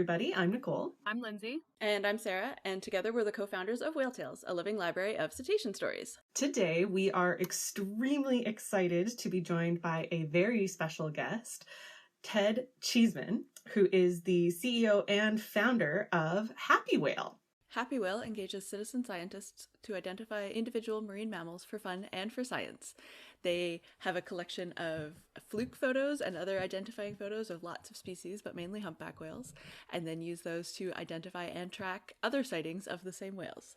everybody. I'm Nicole. I'm Lindsay. And I'm Sarah, and together we're the co-founders of Whale Tales, a living library of cetacean stories. Today, we are extremely excited to be joined by a very special guest, Ted Cheeseman, who is the CEO and founder of Happywhale. Happywhale engages citizen scientists to identify individual marine mammals for fun and for science. They have a collection of fluke photos and other identifying photos of lots of species, but mainly humpback whales, and then use those to identify and track other sightings of the same whales.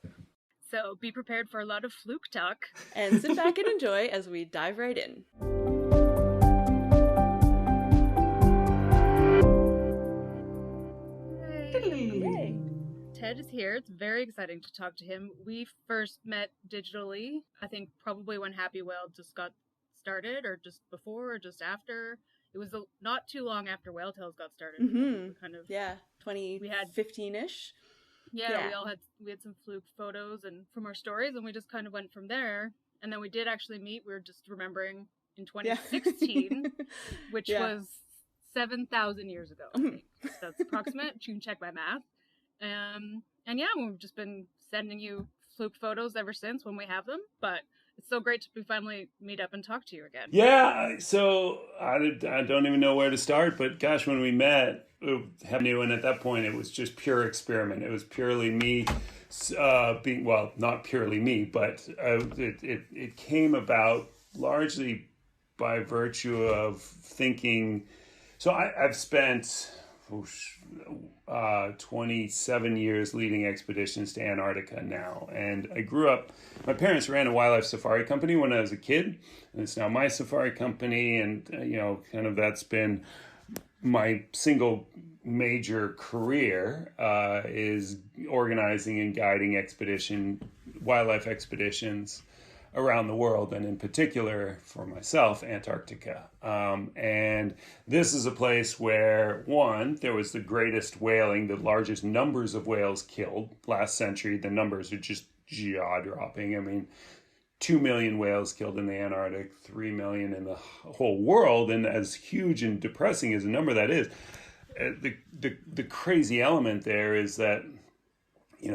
So be prepared for a lot of fluke talk. And sit back and enjoy as we dive right in. Yay. Ted is here. It's very exciting to talk to him. We first met digitally, I think probably when Happywhale just got started, or just before, or just after. It was not too long after Whale Tales got started. Mm-hmm. Kind of, 2015-ish. Yeah, we had some fluke photos and from our stories, and we just kind of went from there. And then we did actually meet. We were just remembering in 2016, which was 7,000 years ago. I think. So that's approximate. You can check my math. And yeah, we've just been sending you fluke photos ever since when we have them. But it's so great to finally meet up and talk to you again. Yeah, so I don't even know where to start, but gosh, when we met, and at that point it was just pure experiment. It was purely me being, well, not purely me, but it came about largely by virtue of thinking. So I've spent 27 years leading expeditions to Antarctica now. And I grew up, my parents ran a wildlife safari company when I was a kid, and it's now my safari company. And, kind of that's been my single major career is organizing and guiding wildlife expeditions around the world, and in particular for myself, Antarctica. And this is a place where, one, there was the greatest whaling, the largest numbers of whales killed last century. The numbers are just jaw-dropping. I mean, 2 million whales killed in the Antarctic, 3 million in the whole world. And as huge and depressing as a number that is, the crazy element there is that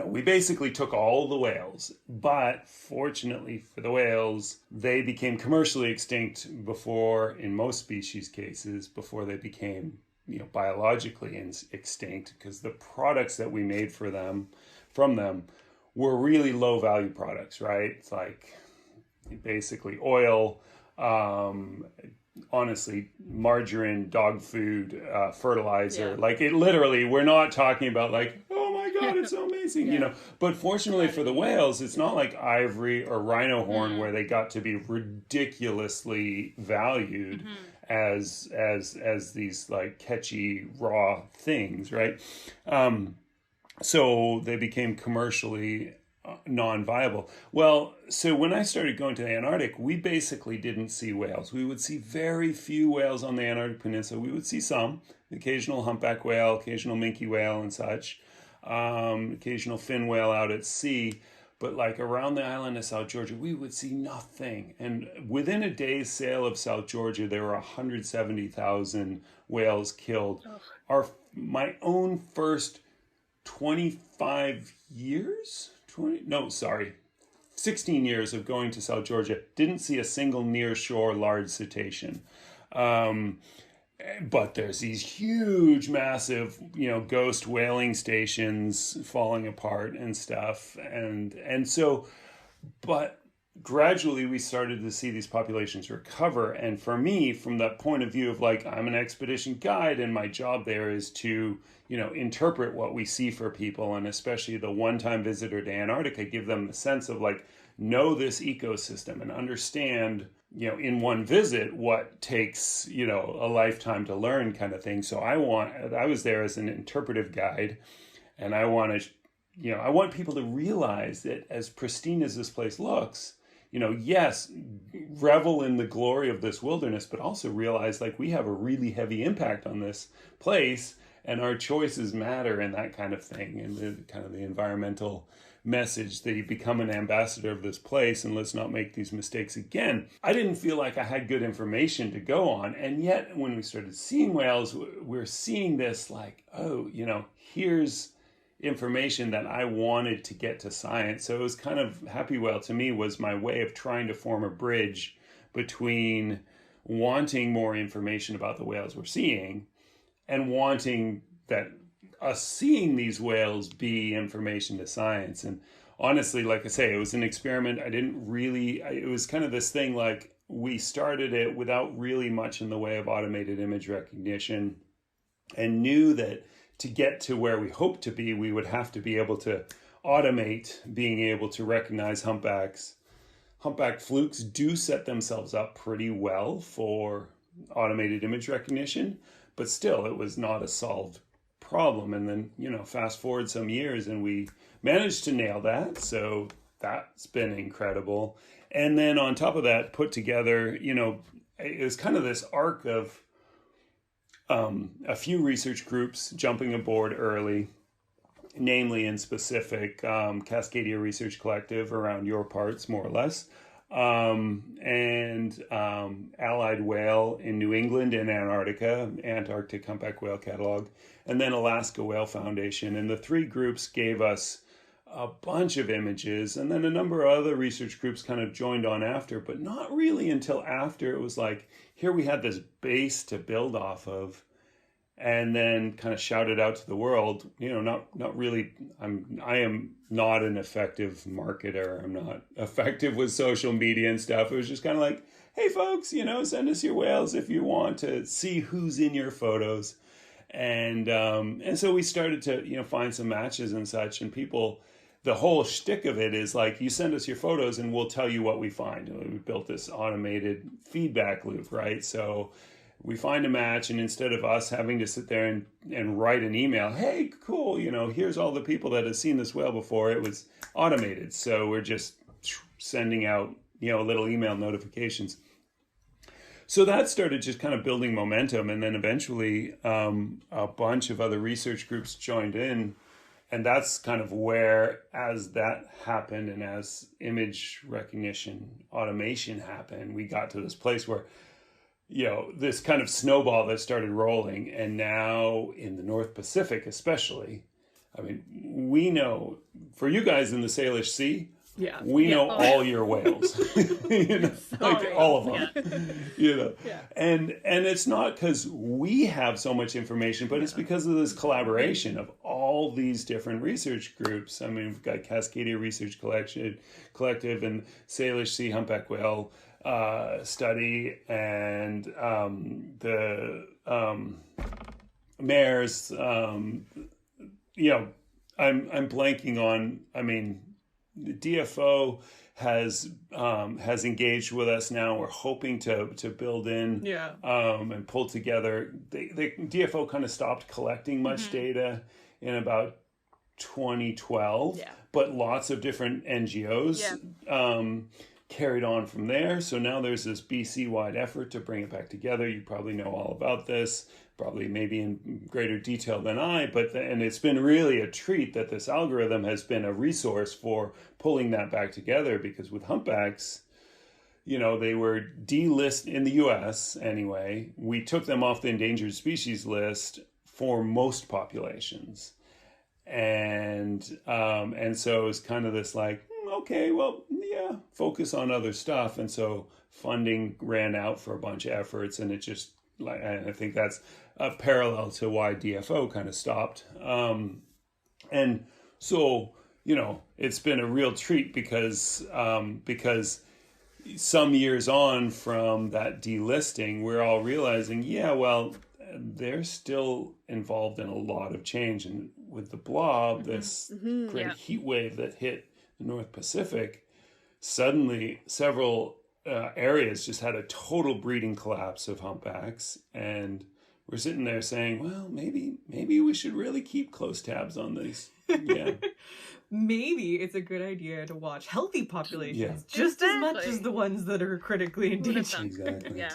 we basically took all the whales, but fortunately for the whales, they became commercially extinct before, in most species cases, before they became, biologically extinct, because the products that we made from them were really low value products, right? It's like basically oil, honestly, margarine, dog food, fertilizer. Like it literally, we're not talking about like, oh my God, it's so amazing, But fortunately for the whales, it's not like ivory or rhino horn where they got to be ridiculously valued as these like catchy raw things, right? So they became commercially non-viable. Well, so when I started going to the Antarctic, we basically didn't see whales. We would see very few whales on the Antarctic Peninsula. We would see some, occasional humpback whale, occasional minke whale and such, occasional fin whale out at sea. But like around the island of South Georgia, we would see nothing. And within a day's sail of South Georgia, there were 170,000 whales killed. My own first 25 years? 16 years of going to South Georgia, didn't see a single near-shore large cetacean. But there's these huge, massive, ghost whaling stations falling apart and stuff. And so, but gradually we started to see these populations recover. And for me, from that point of view of like, I'm an expedition guide and my job there is to, interpret what we see for people. And especially the one-time visitor to Antarctica, give them the sense of like, know this ecosystem and understand, in one visit what takes, a lifetime to learn kind of thing. So I was there as an interpretive guide, and I want people to realize that as pristine as this place looks, yes, revel in the glory of this wilderness, but also realize like we have a really heavy impact on this place and our choices matter and that kind of thing, and the kind of the environmental message that you become an ambassador of this place and let's not make these mistakes again. I didn't feel like I had good information to go on. And yet when we started seeing whales, we're seeing this like, oh, here's information that I wanted to get to science. So it was kind of, Happywhale to me was my way of trying to form a bridge between wanting more information about the whales we're seeing and wanting that us seeing these whales be information to science. And honestly, like I say, it was an experiment. It was kind of this thing like we started it without really much in the way of automated image recognition and knew that to get to where we hoped to be, we would have to be able to automate being able to recognize humpbacks. Humpback flukes do set themselves up pretty well for automated image recognition, but still it was not a solved problem. And then, fast forward some years and we managed to nail that. So that's been incredible. And then on top of that, put together, it was kind of this arc of a few research groups jumping aboard early, namely in specific Cascadia Research Collective around your parts, more or less, and Allied Whale in New England and Antarctica, Antarctic Humpback Whale Catalog, and then Alaska Whale Foundation. And the three groups gave us a bunch of images, and then a number of other research groups kind of joined on after, but not really until after it was like, here we had this base to build off of, and then kind of shout it out to the world. Not really. I am not an effective marketer. I'm not effective with social media and stuff. It was just kind of like, hey folks, send us your whales if you want to see who's in your photos. And so we started to, find some matches and such, and people, the whole shtick of it is like, you send us your photos and we'll tell you what we find. We built this automated feedback loop, right? So we find a match, and instead of us having to sit there and write an email, hey, cool, here's all the people that have seen this whale before, it was automated. So we're just sending out, little email notifications. So that started just kind of building momentum. And then eventually a bunch of other research groups joined in. And that's kind of where, as that happened and as image recognition automation happened, we got to this place where, this kind of snowball that started rolling. And now in the North Pacific, especially, I mean, we know, for you guys in the Salish Sea, we know all your whales, like all of them, and it's not because we have so much information, but it's because of this collaboration of all these different research groups. I mean, we've got Cascadia Research Collective and Salish Sea Humpback Whale Study, and the mares. I'm blanking on. I mean, the DFO has engaged with us now. We're hoping to build in and pull together. The DFO kind of stopped collecting much data in about 2012, but lots of different NGOs carried on from there. So now there's this BC-wide effort to bring it back together. You probably know all about this, probably maybe in greater detail than I, and it's been really a treat that this algorithm has been a resource for pulling that back together, because with humpbacks, they were delisted in the US anyway. We took them off the endangered species list for most populations. And so it's kind of this like, okay, well, focus on other stuff. And so funding ran out for a bunch of efforts, and it just, and I think that's a parallel to why DFO kind of stopped. And so, it's been a real treat because some years on from that delisting, we're all realizing, they're still involved in a lot of change. And with the blob, this great heat wave that hit the North Pacific, suddenly several areas just had a total breeding collapse of humpbacks. And we're sitting there saying, well, maybe we should really keep close tabs on these. Yeah. Maybe it's a good idea to watch healthy populations just as much as the ones that are critically endangered. Exactly. Yeah.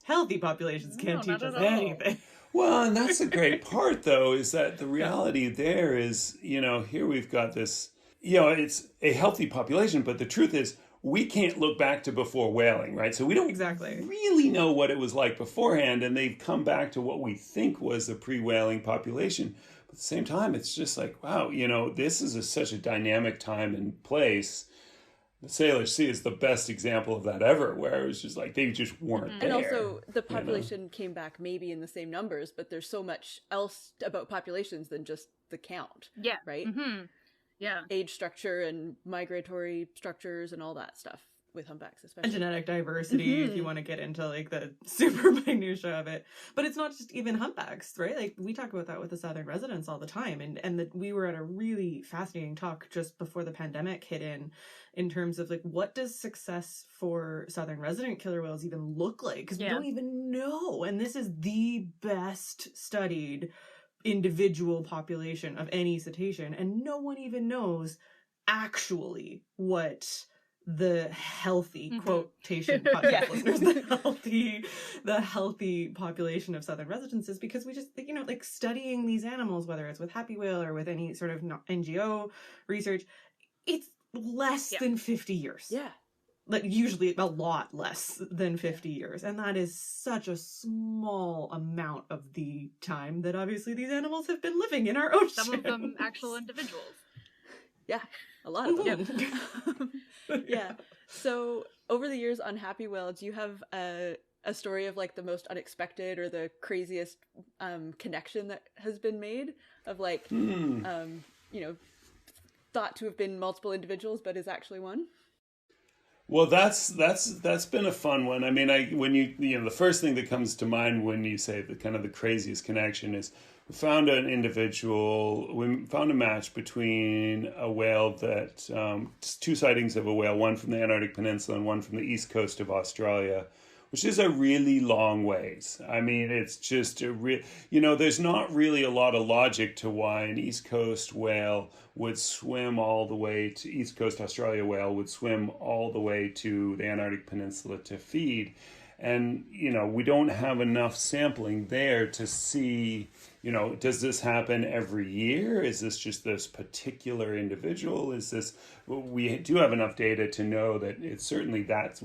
Healthy populations can't teach us anything. Well, and that's the great part, though, is that the reality there is, here we've got this it's a healthy population, but the truth is we can't look back to before whaling, right? So we don't really know what it was like beforehand, and they've come back to what we think was the pre-whaling population. But at the same time, it's just like, wow, this is such a dynamic time and place. The Sailor Sea is the best example of that ever, where it was just like they just weren't there. And also, the population came back maybe in the same numbers, but there's so much else about populations than just the count. Yeah. Right? Mm-hmm. Yeah. Age structure and migratory structures and all that stuff with humpbacks, especially. And genetic diversity, if you want to get into like the super minutia of it. But it's not just even humpbacks, right? Like we talk about that with the Southern residents all the time. And we were at a really fascinating talk just before the pandemic hit in terms of like, what does success for Southern resident killer whales even look like? Because we don't even know. And this is the best studied individual population of any cetacean, and no one even knows actually what the healthy quotation listeners, the healthy population of Southern residents is, because we just like studying these animals, whether it's with Happywhale or with any sort of NGO research, it's less than 50 years. Like usually a lot less than 50 years. And that is such a small amount of the time that obviously these animals have been living in our ocean. Some of them actual individuals. Yeah, a lot of them. Yeah. So over the years on Happywhale, do you have a story of like the most unexpected or the craziest connection that has been made of like, thought to have been multiple individuals, but is actually one? Well, that's been a fun one. I mean, the first thing that comes to mind when you say the kind of the craziest connection is we found a match between a whale that, two sightings of a whale, one from the Antarctic Peninsula and one from the east coast of Australia, which is a really long ways. I mean, it's just there's not really a lot of logic to why an East Coast whale would swim all the way to East Coast Australia whale would swim all the way to the Antarctic Peninsula to feed. And, we don't have enough sampling there to see, does this happen every year? Is this just this particular individual? We do have enough data to know that it's certainly that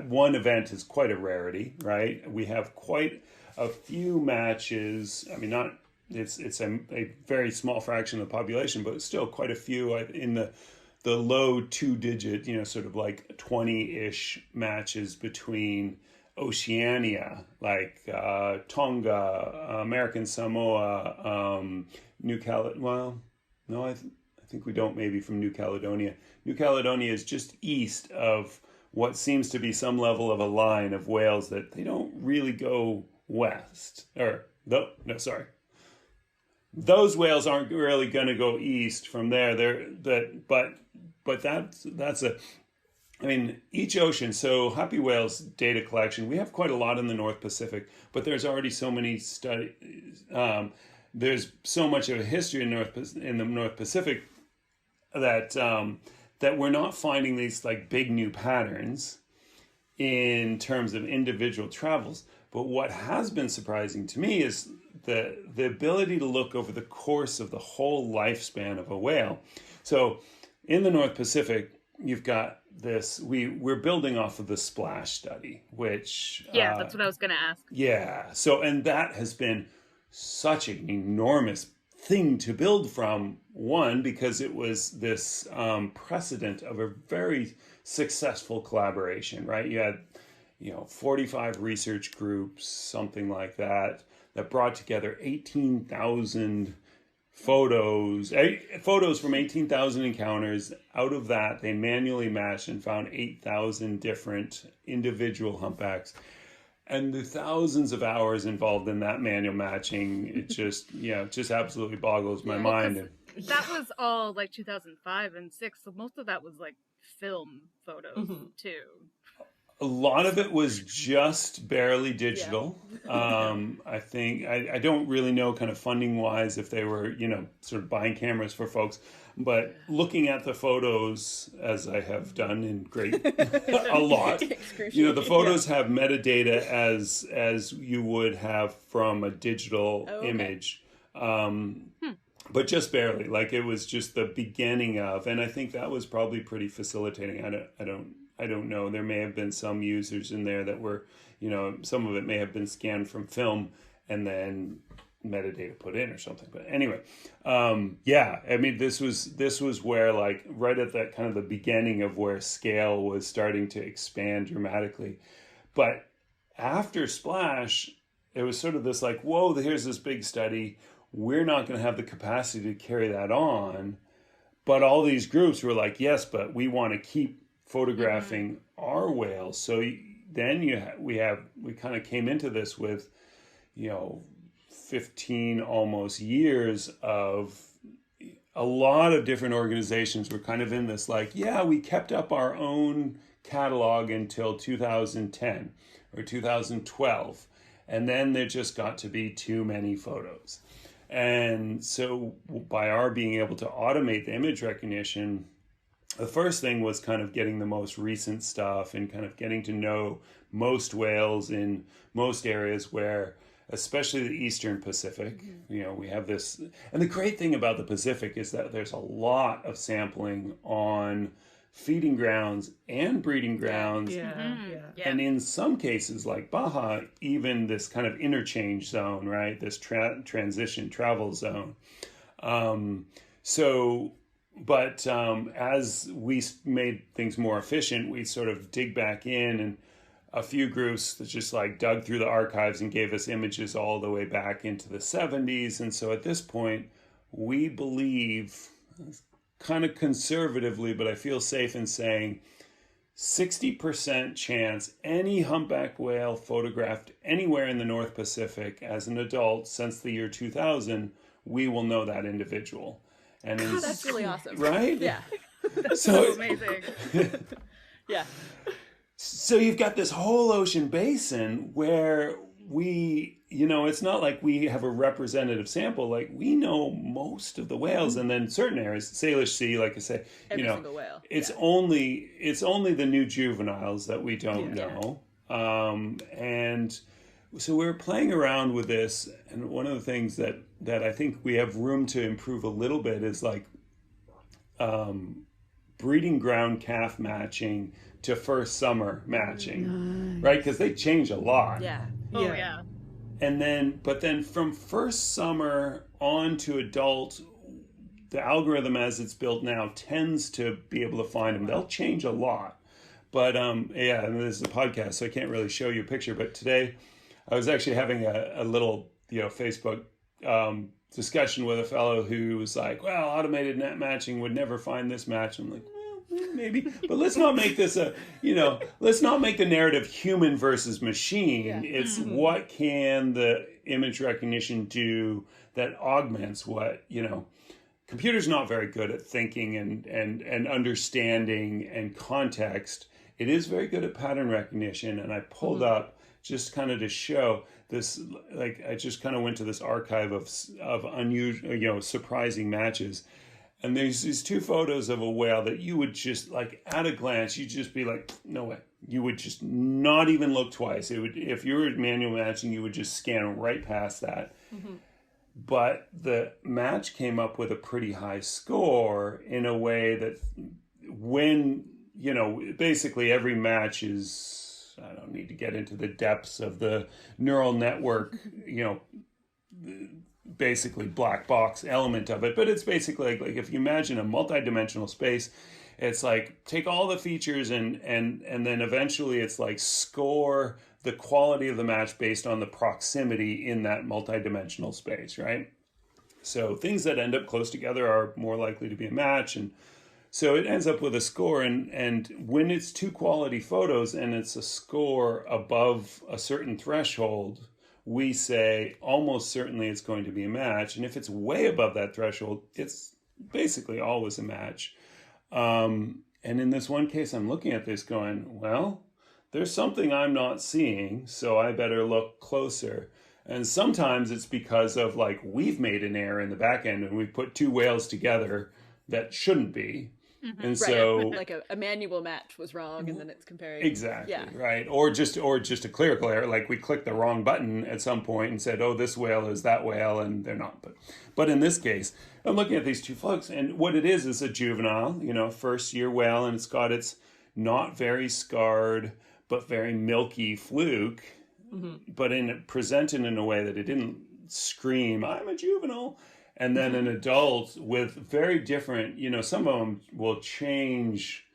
one event is quite a rarity, right? We have quite a few matches. I mean, it's a very small fraction of the population, but it's still quite a few in the low 2-digit, sort of like 20-ish matches between Oceania, like Tonga, American Samoa, New Caledonia. Well, no, I think we don't. Maybe from New Caledonia. New Caledonia is just east of what seems to be some level of a line of whales that they don't really go west. Those whales aren't really going to go east from there. But that's a. I mean, each ocean, so Happywhale's data collection, we have quite a lot in the North Pacific, but there's already so many studies, there's so much of a history in the North Pacific that we're not finding these like big new patterns in terms of individual travels. But what has been surprising to me is the ability to look over the course of the whole lifespan of a whale. So in the North Pacific, you've got this, we're building off of the SPLASH study, which... Yeah, that's what I was going to ask. Yeah. So, and that has been such an enormous thing to build from, one, because it was this precedent of a very successful collaboration, right? You had, 45 research groups, something like that brought together 18,000 photos from 18,000 encounters. Out of that, they manually matched and found 8,000 different individual humpbacks. And the thousands of hours involved in that manual matching, it just absolutely boggles my mind. That was all like 2005 and 6, so most of that was like film photos too. A lot of it was just barely digital. Yeah. I think, I don't really know kind of funding wise if they were, sort of buying cameras for folks, but looking at the photos as I have done in a lot, the photos have metadata as you would have from a digital image. but just barely. Like it was just the beginning of, and I think that was probably pretty facilitating. I don't know. There may have been some users in there that were, you know, some of it may have been scanned from film and then metadata put in or something. But anyway, yeah, I mean, this was where, like, right at that kind of the beginning of where scale was starting to expand dramatically. But after Splash, it was sort of this like, whoa, here's this big study. We're not going to have the capacity to carry that on. But all these groups were like, yes, but we want to keep photographing our whales. So then we kind of came into this with, you know, 15 almost years of a lot of different organizations were kind of in this like, yeah, we kept up our own catalog until 2010 or 2012. And then there just got to be too many photos. And so by our being able to automate the image recognition, the first thing was kind of getting the most recent stuff and kind of getting to know most whales in most areas where, especially the Eastern Pacific, you know, we have this. And the great thing about the Pacific is that there's a lot of sampling on feeding grounds and breeding grounds. Yeah. And in some cases, like Baja, even this kind of interchange zone, right? This transition travel zone. As we made things more efficient, we sort of dig back in, and a few groups that just like dug through the archives and gave us images all the way back into the 70s. And so at this point, we believe, kind of conservatively, but I feel safe in saying 60% chance any humpback whale photographed anywhere in the North Pacific as an adult since the year 2000, we will know that individual. And that's really awesome. Right? Yeah. That's so amazing. Yeah. So you've got this whole ocean basin where we, you know, it's not like we have a representative sample. Like, we know most of the whales, and then certain areas, Salish Sea, like I say, Every you know, single whale. it's only the new juveniles that we don't know. And so we're playing around with this, and one of the things that I think we have room to improve a little bit is like breeding ground calf matching to first summer matching, right? Because they change a lot. Yeah. Oh yeah. And but then from first summer on to adult, the algorithm as it's built now tends to be able to find them. They'll change a lot. But yeah, and this is a podcast, so I can't really show you a picture. But today I was actually having a little, you know, Facebook discussion with a fellow who was like, well, automated net matching would never find this match. I'm like, well, maybe, but let's not make this let's not make the narrative human versus machine. Yeah. It's what can the image recognition do that augments what, you know, computer's not very good at thinking and understanding and context. It is very good at pattern recognition. And I pulled up just kind of to show this, like, I just kind of went to this archive of unusual, you know, surprising matches. And there's these two photos of a whale that you would just, like, at a glance, you'd just be like, no way. You would just not even look twice. It would, if you were manual matching, you would just scan right past that. But the match came up with a pretty high score in a way that when, you know, basically every match is, I don't need to get into the depths of the neural network, you know, basically black box element of it, but it's basically like if you imagine a multi-dimensional space, it's like take all the features and then eventually it's like score the quality of the match based on the proximity in that multi-dimensional space, right? So things that end up close together are more likely to be a match, and so it ends up with a score, and when it's two quality photos and it's a score above a certain threshold, we say almost certainly it's going to be a match. And if it's way above that threshold, it's basically always a match. And in this one case, I'm looking at this going, well, there's something I'm not seeing, so I better look closer. And sometimes it's because of, like, we've made an error in the back end and we put two whales together that shouldn't be. And so like a manual match was wrong, and then it's comparing. Exactly, right. Or just a clerical error, like we clicked the wrong button at some point and said, oh, this whale is that whale, and they're not. But in this case, I'm looking at these two flukes, and what it is a juvenile, first year whale, and it's got its not very scarred but very milky fluke, but presented in a way that it didn't scream, I'm a juvenile. And then an adult with very different, some of them will change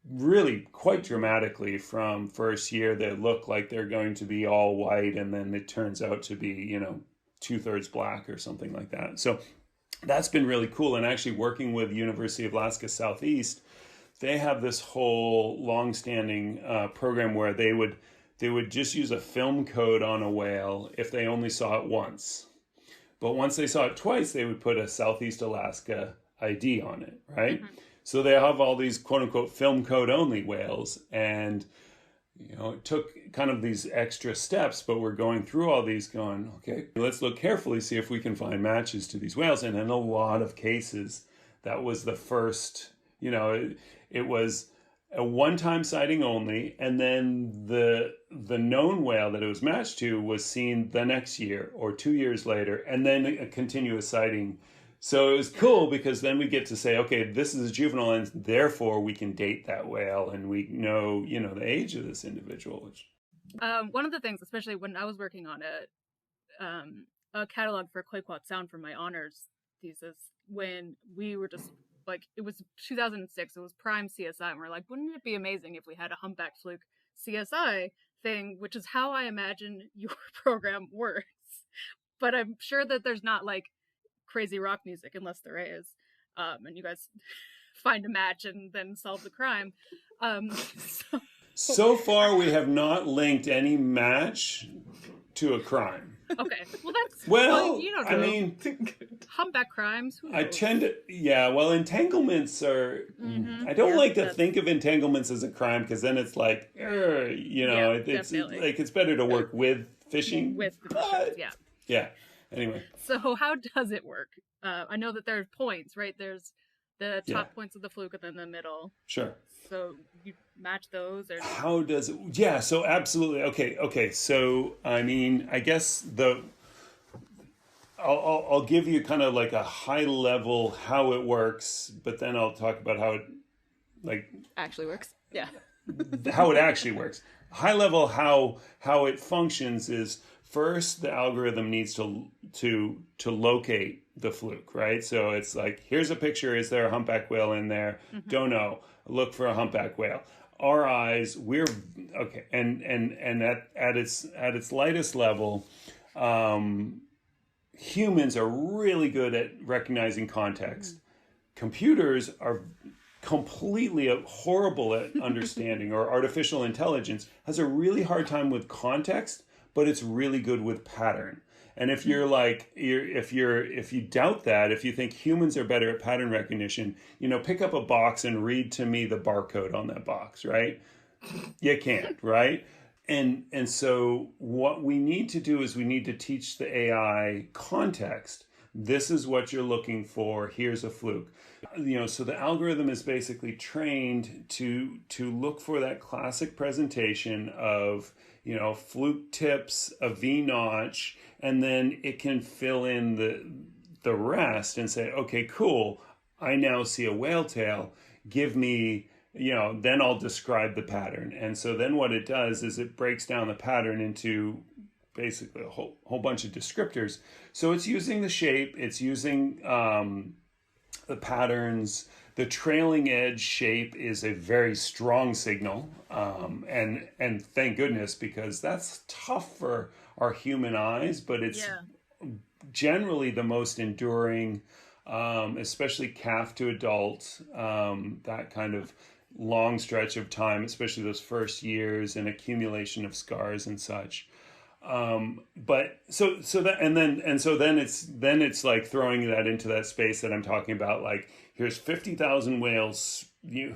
really quite dramatically from first year. They look like they're going to be all white, and then it turns out to be, 2/3 black or something like that. So that's been really cool. And actually working with University of Alaska Southeast, they have this whole long-standing program where they would just use a film code on a whale if they only saw it once. But once they saw it twice, they would put a Southeast Alaska ID on it, right? So they have all these quote-unquote film code only whales. And, it took kind of these extra steps, but we're going through all these going, okay, let's look carefully, see if we can find matches to these whales. And in a lot of cases, that was the first, it was a one-time sighting only, and then the known whale that it was matched to was seen the next year or 2 years later, and then a continuous sighting. So it was cool because then we get to say, okay, this is a juvenile, and therefore we can date that whale, and we know, the age of this individual. One of the things, especially when I was working on a catalog for Clayoquot Sound for my honors thesis, when we were just it was 2006, it was prime CSI, and we're like, wouldn't it be amazing if we had a humpback fluke CSI thing, which is how I imagine your program works. But I'm sure that there's not crazy rock music, unless there is, and you guys find a match and then solve the crime. So far, we have not linked any match to a crime. Okay, well that's you don't know. I mean, humpback crimes. I tend to entanglements are. I don't like to think of entanglements as a crime because then it's like, it's like it's better to work with fishing. With the fishers, Yeah. Anyway. So how does it work? I know that there's points, right? There's the top points of the fluke and then the middle. Sure. So you match those, or how does it? Yeah. So absolutely. Okay. So I mean, I guess I'll give you kind of like a high level how it works, but then I'll talk about how it actually works. Yeah. How it actually works. High level how it functions is first the algorithm needs to locate the fluke, right? So it's like, here's a picture. Is there a humpback whale in there? Don't know. Look for a humpback whale. Our eyes, we're okay, and at its lightest level, humans are really good at recognizing context. Computers are completely horrible at understanding, or artificial intelligence has a really hard time with context, but it's really good with pattern. And if you're if you doubt that, if you think humans are better at pattern recognition, pick up a box and read to me the barcode on that box, right? You can't, right? And so what we need to do is we need to teach the AI context. This is what you're looking for. Here's a fluke. So the algorithm is basically trained to look for that classic presentation of, fluke tips, a V notch, and then it can fill in the rest and say, okay, cool. I now see a whale tail. Give me, then I'll describe the pattern. And so then what it does is it breaks down the pattern into basically a whole bunch of descriptors. So it's using the shape, it's using the patterns. The trailing edge shape is a very strong signal, and thank goodness, because that's tough for our human eyes, but it's generally the most enduring, especially calf to adult, that kind of long stretch of time, especially those first years and accumulation of scars and such. But so then it's like throwing that into that space that I'm talking about. Like, here's 50,000 whales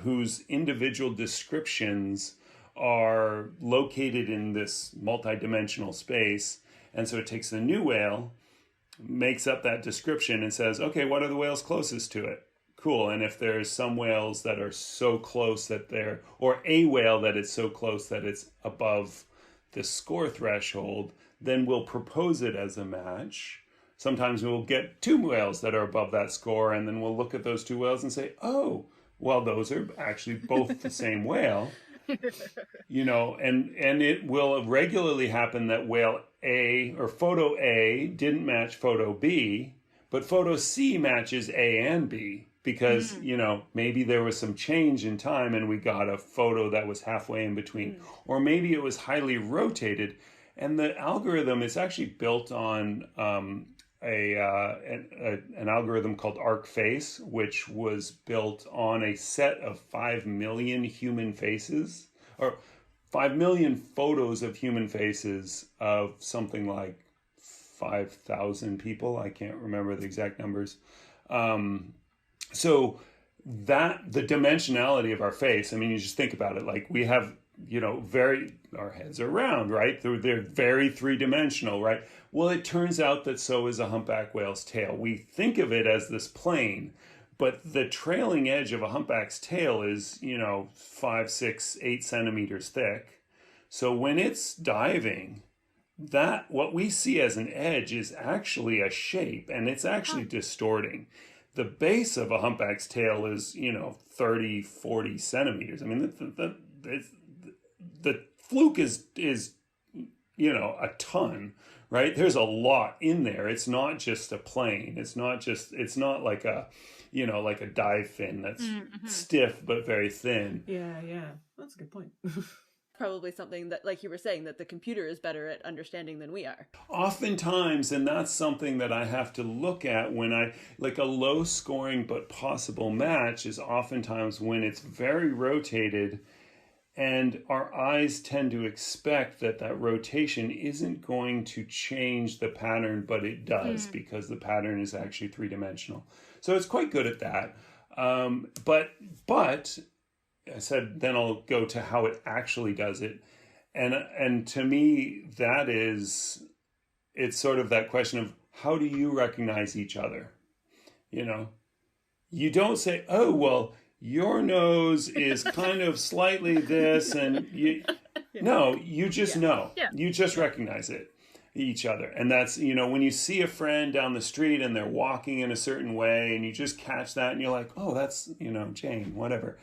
whose individual descriptions are located in this multidimensional space. And so it takes the new whale, makes up that description and says, okay, what are the whales closest to it? cool. And if there's some whales that are so close that or a whale that it's so close that it's above the score threshold, then we'll propose it as a match. Sometimes we'll get two whales that are above that score, and then we'll look at those two whales and say, oh, well, those are actually both the same whale. And it will regularly happen that whale A or photo A didn't match photo B, but photo C matches A and B because, maybe there was some change in time and we got a photo that was halfway in between. Or maybe it was highly rotated. And the algorithm is actually built on an algorithm called ArcFace, which was built on a set of 5 million human faces, or 5 million photos of human faces of something like 5,000 people. I can't remember the exact numbers. So that the dimensionality of our face, I mean, you just think about it, like we have, our heads are round, right? They're very three-dimensional, right? Well, it turns out that so is a humpback whale's tail. We think of it as this plane, but the trailing edge of a humpback's tail is, 5, 6, 8 centimeters thick. So when it's diving, that what we see as an edge is actually a shape, and it's actually distorting. The base of a humpback's tail is, 30, 40 centimeters. I mean, the fluke is a ton, right? There's a lot in there. It's not just a plane. It's not like a, like a dive fin that's stiff but very thin. Yeah. That's a good point. Probably something that, like you were saying, that the computer is better at understanding than we are. Oftentimes, and that's something that I have to look at when like a low scoring but possible match is oftentimes when it's very rotated, and our eyes tend to expect that rotation isn't going to change the pattern, but it does because the pattern is actually three-dimensional. So it's quite good at that. But I said, then I'll go to how it actually does it. And to me, it's sort of that question of how do you recognize each other? You don't say, oh, well, your nose is kind of slightly this, and no, you just know. Yeah. You just recognize each other. And that's, when you see a friend down the street and they're walking in a certain way and you just catch that and you're like, oh, that's, Jane, whatever.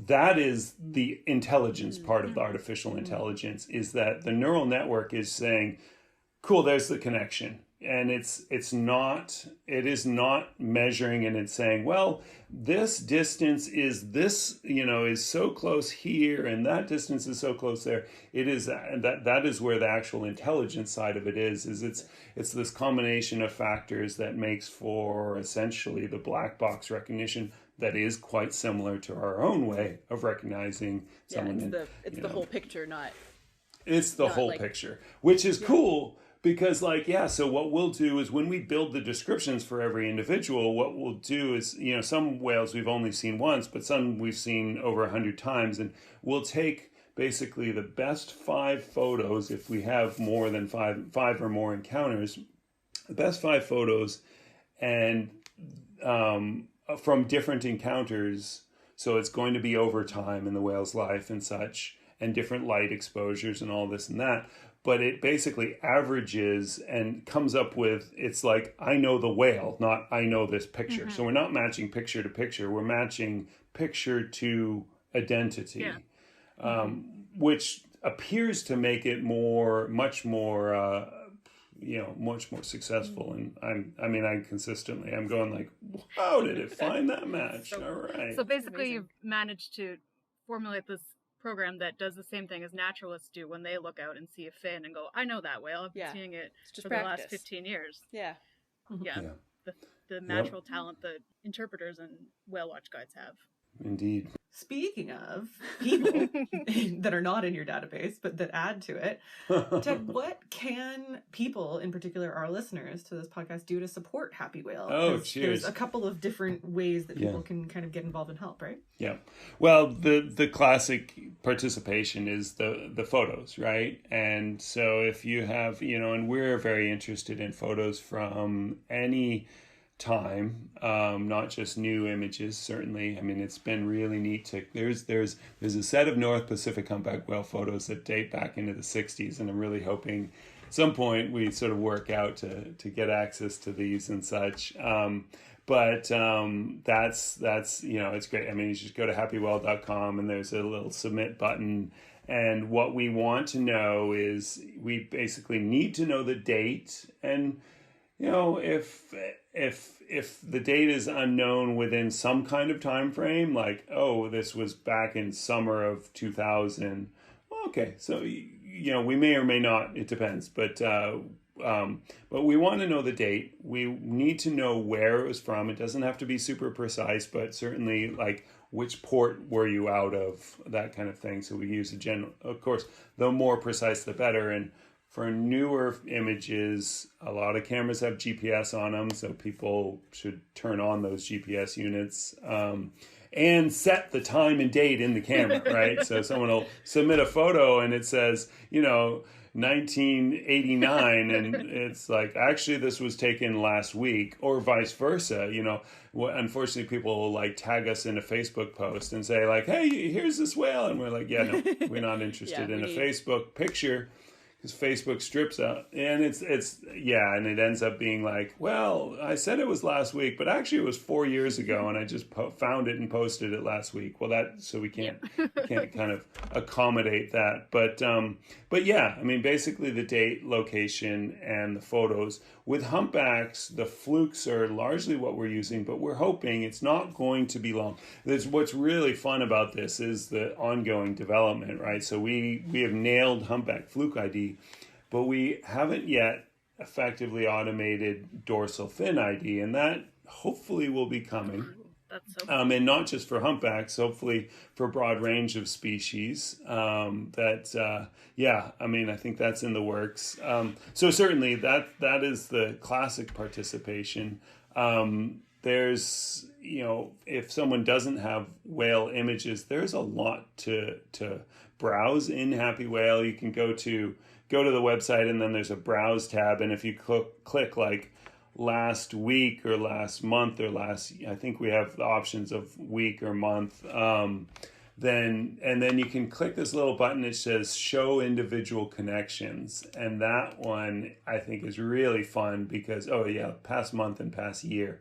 That is the intelligence part of the artificial intelligence, is that the neural network is saying, cool, there's the connection. And it is not measuring, and it's saying, well, this distance is this, is so close here, and that distance is so close there. It is that is where the actual intelligence side of it is it's this combination of factors that makes for essentially the black box recognition that is quite similar to our own way of recognizing someone. It's the whole picture, It's the whole picture, which is cool. Because so what we'll do is when we build the descriptions for every individual, what we'll do is, some whales we've only seen once, but some we've seen over 100 times. And we'll take basically the best 5 photos, if we have more than five or more encounters, the best 5 photos and from different encounters. So it's going to be over time in the whale's life and such, and different light exposures and all this and that. But it basically averages and comes up with, it's like, I know the whale, not I know this picture. So we're not matching picture to picture. We're matching picture to identity, which appears to make it much more successful. And I'm going like, how did it find that match? All right. So basically you've managed to formulate this program that does the same thing as naturalists do when they look out and see a fin and go, I know that whale. I've been seeing it for the last 15 years. Yeah. The natural talent that interpreters and whale watch guides have. Indeed. Speaking of people that are not in your database, but that add to it, Ted, what can people, in particular our listeners to this podcast, do to support Happywhale? Oh, cheers. There's a couple of different ways that people can kind of get involved and help, right? Yeah. Well, the classic participation is the photos, right? And so if you have, and we're very interested in photos from any time, not just new images. Certainly, I mean, it's been really neat to. There's a set of North Pacific humpback whale photos that date back into the '60s, and I'm really hoping at some point we sort of work out to get access to these and such. But that's it's great. I mean, you just go to happywhale.com and there's a little submit button. And what we want to know is we basically need to know the date. And, if the date is unknown within some kind of time frame, like, oh, this was back in summer of 2000. Okay, so, we may or may not, it depends. But we want to know the date. We need to know where it was from. It doesn't have to be super precise, but certainly like which port were you out of, that kind of thing. So we use a general, of course, the more precise, the better. And for newer images, a lot of cameras have GPS on them. So people should turn on those GPS units, and set the time and date in the camera, right? So someone will submit a photo and it says, 1989, and it's like, actually this was taken last week, or vice versa. Unfortunately people will like tag us in a Facebook post and say like, hey, here's this whale, and we're like, yeah, no, we're not interested in a Facebook picture, because Facebook strips out, and and it ends up being like, well, I said it was last week, but actually it was 4 years ago, and I just found it and posted it last week. Well, so we can't kind of accommodate that, but yeah, I mean, basically the date, location, and the photos. With humpbacks, the flukes are largely what we're using, but we're hoping it's not going to be long. What's really fun about this is the ongoing development, right? So we have nailed humpback fluke ID, but we haven't yet effectively automated dorsal fin ID, and that hopefully will be coming. That's so cool. And not just for humpbacks, hopefully for a broad range of species. I think that's in the works. So certainly that is the classic participation. There's, if someone doesn't have whale images, there's a lot to browse in Happywhale. You can go to the website, and then there's a browse tab, and if you click like last week or last month or I think we have the options of week or month, then you can click this little button that says show individual connections, and that one I think is really fun because past month and past year.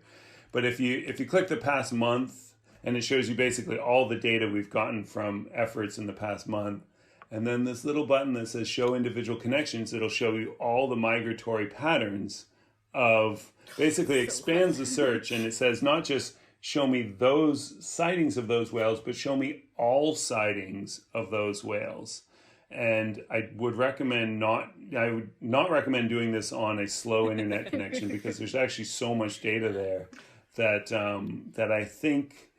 But if you click the past month, and it shows you basically all the data we've gotten from efforts in the past month, and then this little button that says show individual connections, it'll show you all the migratory patterns of, basically expands the search, and it says not just show me those sightings of those whales, but show me all sightings of those whales. And I would not recommend doing this on a slow internet connection, because there's actually so much data there that I think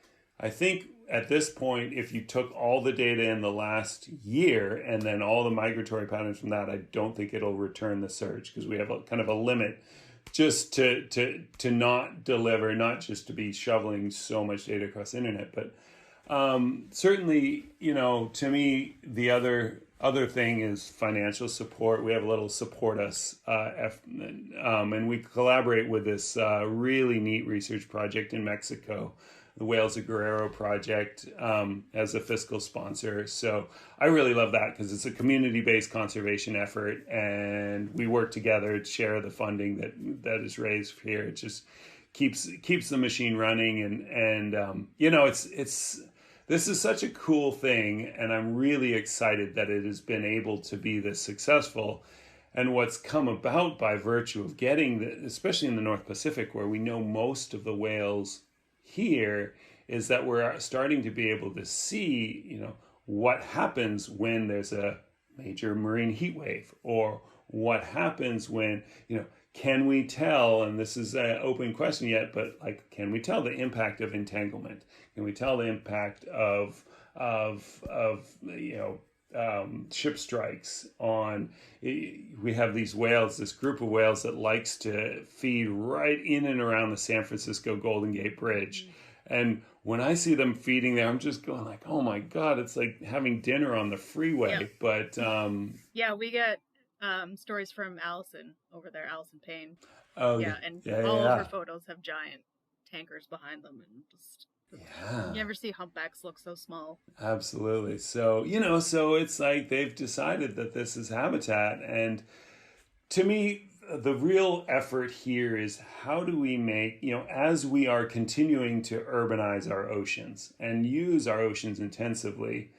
at this point, if you took all the data in the last year and then all the migratory patterns from that, I don't think it'll return the search, because we have kind of a limit just to not deliver, not just to be shoveling so much data across the internet. But certainly, to me, the other thing is financial support. We have a little support us, and we collaborate with this really neat research project in Mexico, the Whales of Guerrero project, as a fiscal sponsor. So I really love that, because it's a community-based conservation effort, and we work together to share the funding that is raised here. It just keeps the machine running, and this is such a cool thing, and I'm really excited that it has been able to be this successful. And what's come about by virtue of getting, especially in the North Pacific, where we know most of the whales here, is that we're starting to be able to see, what happens when there's a major marine heat wave, or what happens when, can we tell, and this is an open question yet, but like, can we tell the impact of entanglement? Can we tell the impact of ship strikes on, we have these whales, this group of whales that likes to feed right in and around the San Francisco Golden Gate Bridge. And when I see them feeding there, I'm just going like, oh my God, it's like having dinner on the freeway. Yeah. But we get stories from Allison over there, Allison Payne. Oh, Yeah, and yeah, all of her yeah. photos have giant tankers behind them, and just Yeah, you never see humpbacks look so small. absolutely. So, you know, so it's like they've decided that this is habitat. And to me, the real effort here is how do we make, you know, as we are continuing to urbanize our oceans and use our oceans intensively,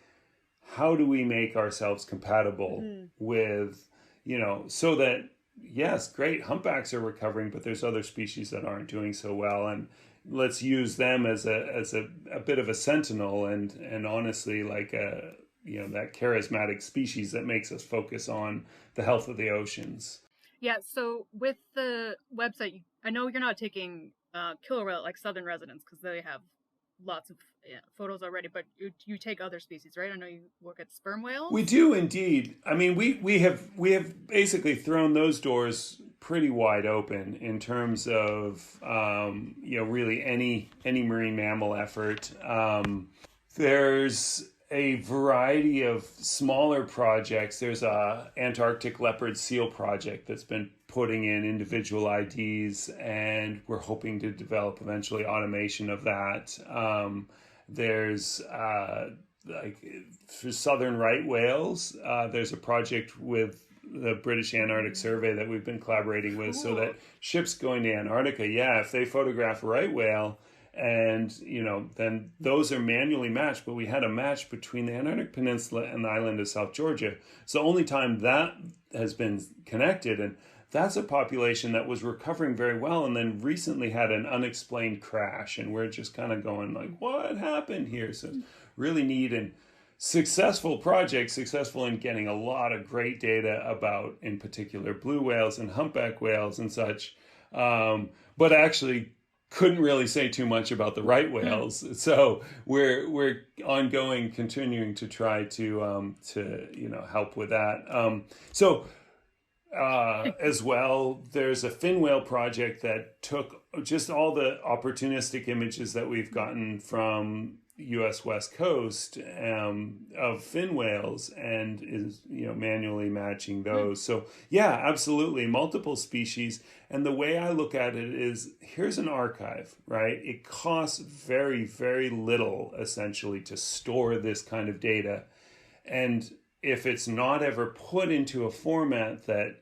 how do we make ourselves compatible with, you know, so that, yes, great, humpbacks are recovering, but there's other species that aren't doing so well. And let's use them as a bit of a sentinel and honestly, like a, you know, that charismatic species that makes us focus on the health of the oceans. Yeah, so with the website, I know you're not taking killer whale like southern residents because they have lots of photos already, but you take other species, right? I know you look at sperm whales. We do indeed. I mean, we have basically thrown those doors pretty wide open in terms of you know, really any marine mammal effort. There's a variety of smaller projects. There's a Antarctic leopard seal project that's been putting in individual IDs, and we're hoping to develop eventually automation of that. There's like for southern right whales, there's a project with the British Antarctic Survey that we've been collaborating with, so that ships going to Antarctica, yeah, if they photograph a right whale, and you know, then those are manually matched. But we had a match between the Antarctic Peninsula and the island of South Georgia. It's the only time that has been connected, and that's a population that was recovering very well, and then recently had an unexplained crash, and we're just kind of going like, what happened here? So it's really neat and successful project, successful in getting a lot of great data about, in particular, blue whales and humpback whales and such. But actually couldn't really say too much about the right whales. So we're ongoing, continuing to try to you know, help with that. As well, there's a fin whale project that took just all the opportunistic images that we've gotten from U.S. West Coast of fin whales and is, you know, manually matching those. So yeah, absolutely, multiple species. And the way I look at it is, here's an archive, right? It costs very, very little essentially to store this kind of data. And if it's not ever put into a format that,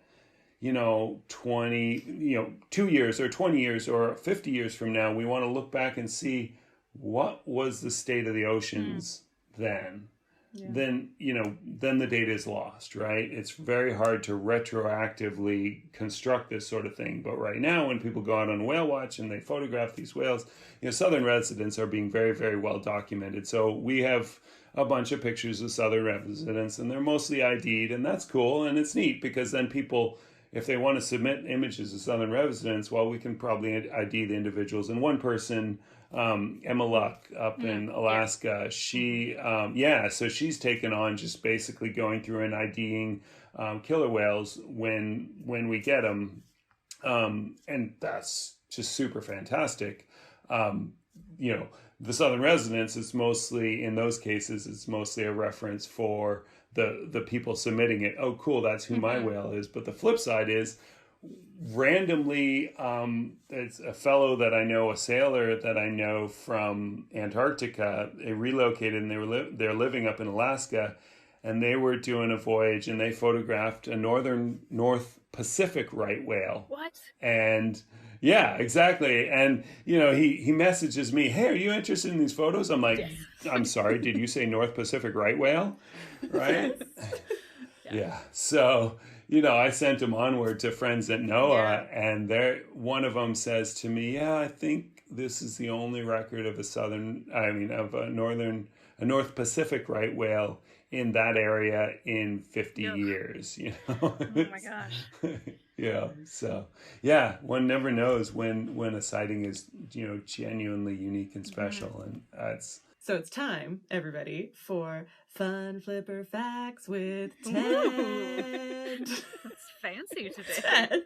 you know, 20, you know, 2 years or 20 years or 50 years from now, we want to look back and see what was the state of the oceans then. Yeah. Then, you know, then the data is lost, right? It's very hard to retroactively construct this sort of thing. But right now, when people go out on whale watch and they photograph these whales, you know, southern residents are being very, very well documented. So we have a bunch of pictures of southern residents, and they're mostly ID'd, and that's cool. And it's neat because then people, if they want to submit images of southern residents, well, we can probably ID the individuals. And one person, Emma Luck up in Alaska, she, so she's taken on just basically going through and IDing killer whales when we get them. And that's just super fantastic. You know, the southern residents, it's mostly, in those cases, it's mostly a reference for the people submitting it. Oh, cool, that's who my whale is. But the flip side is, randomly, it's a fellow that I know, a sailor that I know from Antarctica. They relocated and they're living up in Alaska, and they were doing a voyage and they photographed a North Pacific right whale. What? And yeah, exactly. And you know, he messages me, "Hey, are you interested in these photos?" I'm like, yes. I'm sorry, did you say North Pacific right whale? Right? Yeah. So, you know, I sent them onward to friends at NOAA, and one of them says to me, "Yeah, I think this is the only record of a North Pacific right whale in that area in 50 years." You know. Oh my gosh. Yeah. So, yeah, one never knows when a sighting is, you know, genuinely unique and special, and that's. So it's time, everybody, for Fun Flipper Facts with Ted. That's fancy today. Ted,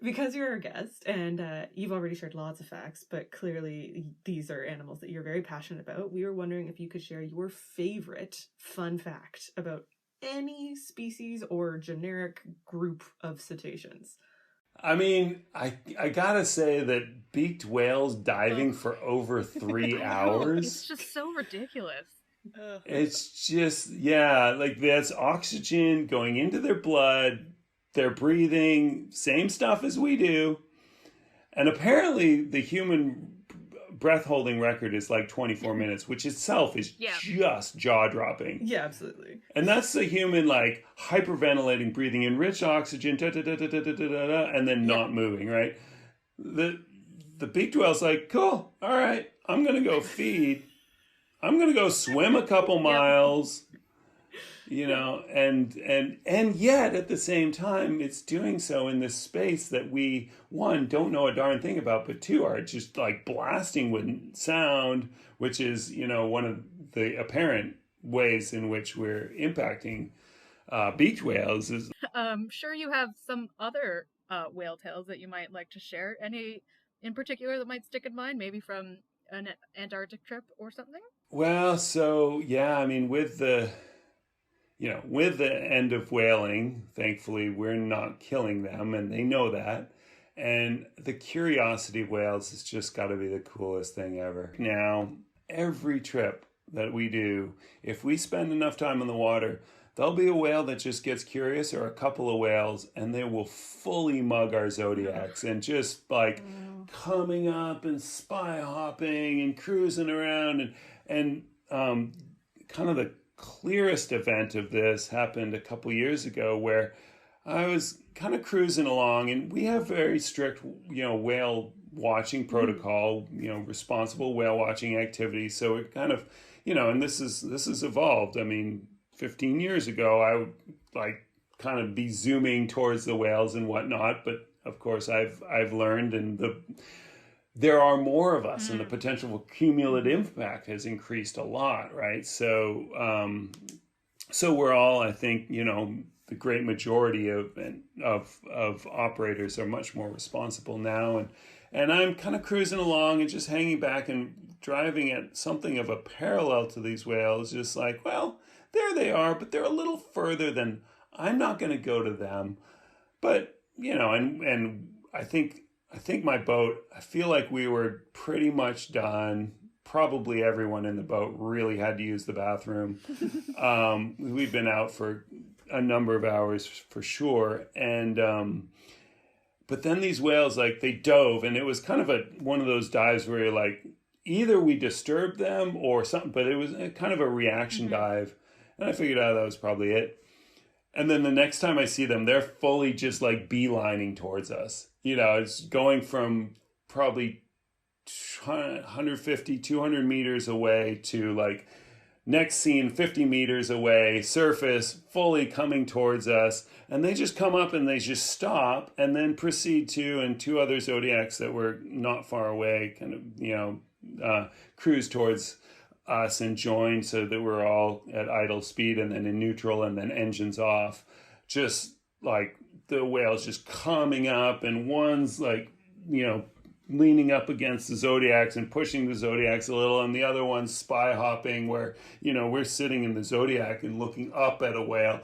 because you're our guest and you've already shared lots of facts, but clearly these are animals that you're very passionate about. We were wondering if you could share your favorite fun fact about any species or generic group of cetaceans. I mean, I gotta say that beaked whales diving for over 3 hours. It's just so ridiculous. It's just, yeah, like that's oxygen going into their blood. They're breathing, same stuff as we do. And apparently the human breath holding record is like 24 minutes, which itself is just jaw dropping. Yeah, absolutely. And that's the human like hyperventilating, breathing in rich oxygen, and then not moving, right? The beaked whale's like, cool, all right, I'm gonna go feed. I'm gonna go swim a couple miles, you know, and yet at the same time it's doing so in this space that we, one, don't know a darn thing about, but two, are just like blasting with sound, which is, you know, one of the apparent ways in which we're impacting beaked whales. Is Sure, you have some other whale tales that you might like to share. Any in particular that might stick in mind, maybe from an Antarctic trip or something? Well, so yeah, I mean, with the end of whaling, thankfully, we're not killing them, and they know that. And the curiosity of whales has just got to be the coolest thing ever. Now, every trip that we do, if we spend enough time in the water, there'll be a whale that just gets curious, or a couple of whales, and they will fully mug our Zodiacs and just like coming up and spy hopping and cruising around. And kind of the clearest event of this happened a couple years ago, where I was kind of cruising along, and we have very strict, whale watching protocol, responsible whale watching activities. So it kind of, and this is evolved. I mean, 15 years ago, I would like kind of be zooming towards the whales and whatnot, but of course I've learned, and there are more of us, and the potential for cumulative impact has increased a lot, right? So, so we're all, I think, the great majority of operators are much more responsible now, and I'm kind of cruising along and just hanging back and driving at something of a parallel to these whales, just like, well, there they are, but they're a little further than I'm not going to go to them, but and I think my boat, I feel like we were pretty much done. Probably everyone in the boat really had to use the bathroom. We'd been out for a number of hours for sure. And, but then these whales, like they dove, and it was kind of one of those dives where you're like, either we disturbed them or something, but it was kind of a reaction dive. And I figured out that was probably it. And then the next time I see them, they're fully just like beelining towards us. It's going from probably 150, 200 meters away to like next scene 50 meters away, surface, fully coming towards us. And they just come up and they just stop and then proceed to, and two other Zodiacs that were not far away kind of, cruise towards us and join, so that we're all at idle speed and then in neutral and then engines off. Just like the whales just coming up, and one's like, leaning up against the Zodiacs and pushing the Zodiacs a little, and the other one's spy hopping where, we're sitting in the Zodiac and looking up at a whale.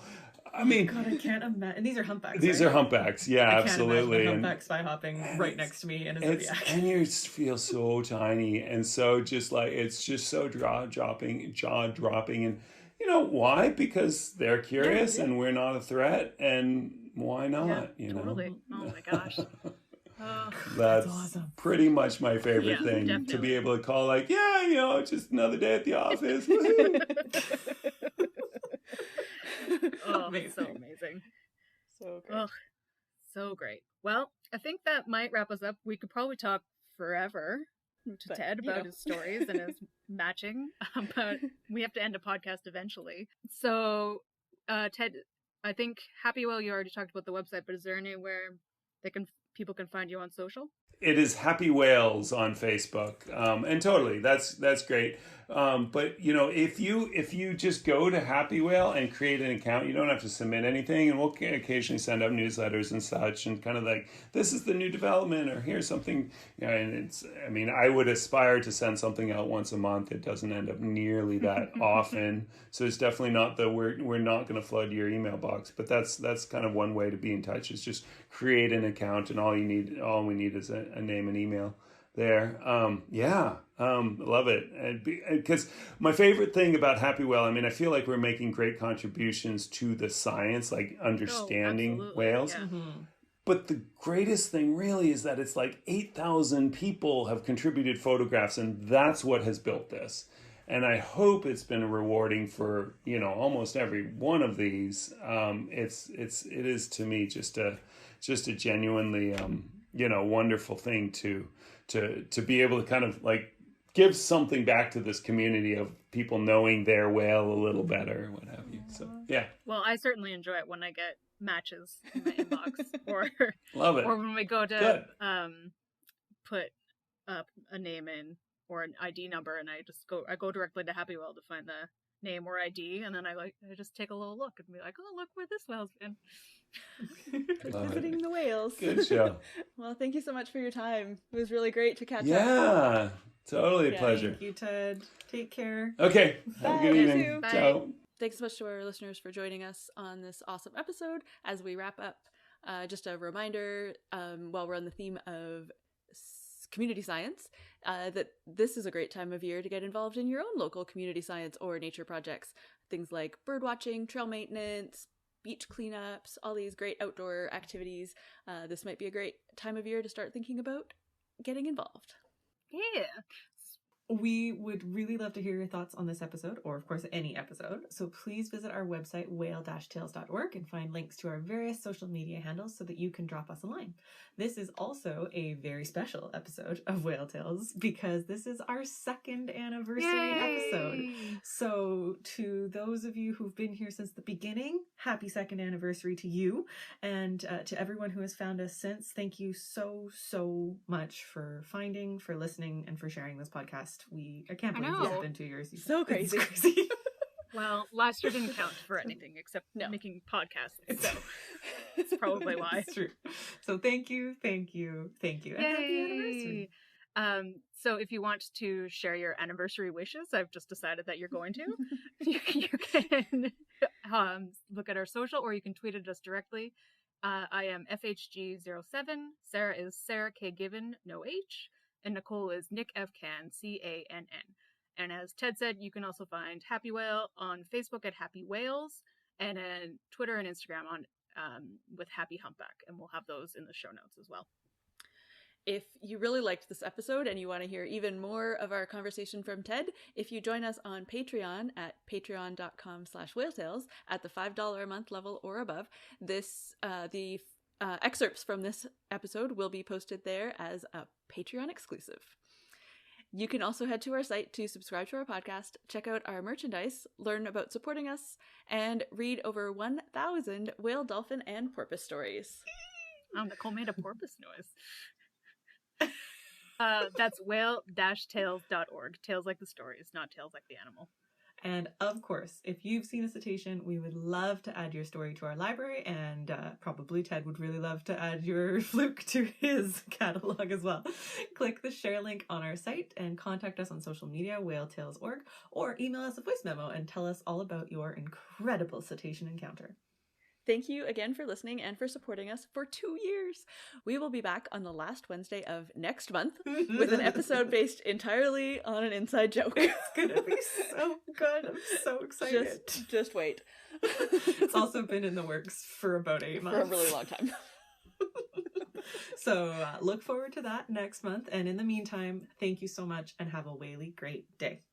I mean, God, I can't imagine. And these are humpbacks. These are humpbacks, yeah, I absolutely. Can't imagine a humpback spy hopping right next to me in a Zodiac. And you feel so tiny, and so just like it's just so jaw dropping, and why? Because they're curious, and we're not a threat, and why not? Totally. Oh my gosh. That's awesome. Pretty much my favorite thing, definitely. to be able to call like, just another day at the office. Oh, amazing. So amazing. So great. Oh, so great. Well, I think that might wrap us up. We could probably talk forever to Ted about his stories and his matching, but we have to end a podcast eventually. So, Ted, I think Happywhale, you already talked about the website, but is there anywhere people can find you on social? It is Happy Whales on Facebook, and totally, that's great. But if you just go to Happy Whale and create an account, you don't have to submit anything, and we'll occasionally send out newsletters and such, and kind of like, this is the new development, or here's something. And I would aspire to send something out once a month. It doesn't end up nearly that often, so it's definitely not that we're not going to flood your email box. But that's kind of one way to be in touch, is just create an account, and all we need is a name and email there. Love it. Because my favorite thing about Happywhale, I mean, I feel like we're making great contributions to the science, like understanding whales. Yeah. Mm-hmm. But the greatest thing really is that it's like 8,000 people have contributed photographs, and that's what has built this. And I hope it's been rewarding for, almost every one of these. It is to me just a genuinely, wonderful thing to be able to kind of like give something back to this community of people knowing their whale a little better, what have you. So, yeah. Well, I certainly enjoy it when I get matches in my inbox, or love it, or when we go to put up a name in or an ID number, and I go directly to Happywhale to find the name or ID, and then I just take a little look and be like, oh, look where this whale's been. Visiting the whales. Good show. Well, thank you so much for your time. It was really great to catch up. Yeah, totally a pleasure. Thank you, Ted. Take care. Okay. Bye. Have a good evening. Bye. Ciao. Thanks so much to our listeners for joining us on this awesome episode. As we wrap up, just a reminder, while we're on the theme of community science, that this is a great time of year to get involved in your own local community science or nature projects. Things like bird watching, trail maintenance, beach cleanups, all these great outdoor activities. This might be a great time of year to start thinking about getting involved. Yeah. We would really love to hear your thoughts on this episode, or of course any episode. So please visit our website, whale-tales.org, and find links to our various social media handles so that you can drop us a line. This is also a very special episode of Whale Tales because this is our 2nd anniversary episode. So to those of you who've been here since the beginning, happy 2nd anniversary to you. And to everyone who has found us since, thank you so much for finding, for listening, and for sharing this podcast. I can't believe it's been 2 years. So crazy. It's crazy. Well, last year didn't count for anything except making podcasts, so it's probably why. It's true. So thank you. And happy anniversary. So if you want to share your anniversary wishes, I've just decided that you're going to. you can look at our social, or you can tweet at us directly. I am FHG07. Sarah is Sarah K. Given, no H. And Nicole is Nick F. Cann, Cann. And as Ted said, you can also find Happywhale on Facebook at Happy Whales, and on Twitter and Instagram on with Happy Humpback, and we'll have those in the show notes as well. If you really liked this episode and you want to hear even more of our conversation from Ted, if you join us on Patreon at patreon.com/whaletales at the $5 a month level or above, the excerpts from this episode will be posted there as a Patreon exclusive. You can also head to our site to subscribe to our podcast, check out our merchandise, learn about supporting us, and read over 1,000 whale, dolphin, and porpoise stories. Oh, Nicole made a porpoise noise. That's whale-tales.org. Tales like the stories, not tales like the animal. And of course, if you've seen a cetacean, we would love to add your story to our library, and probably Ted would really love to add your fluke to his catalog as well. Click the share link on our site and contact us on social media, whaletales.org, or email us a voice memo and tell us all about your incredible cetacean encounter. Thank you again for listening and for supporting us for 2 years. We will be back on the last Wednesday of next month with an episode based entirely on an inside joke. It's gonna be so good. I'm so excited. Just wait. It's also been in the works for about 8 months. For a really long time. So look forward to that next month. And in the meantime, thank you so much and have a whaley great day.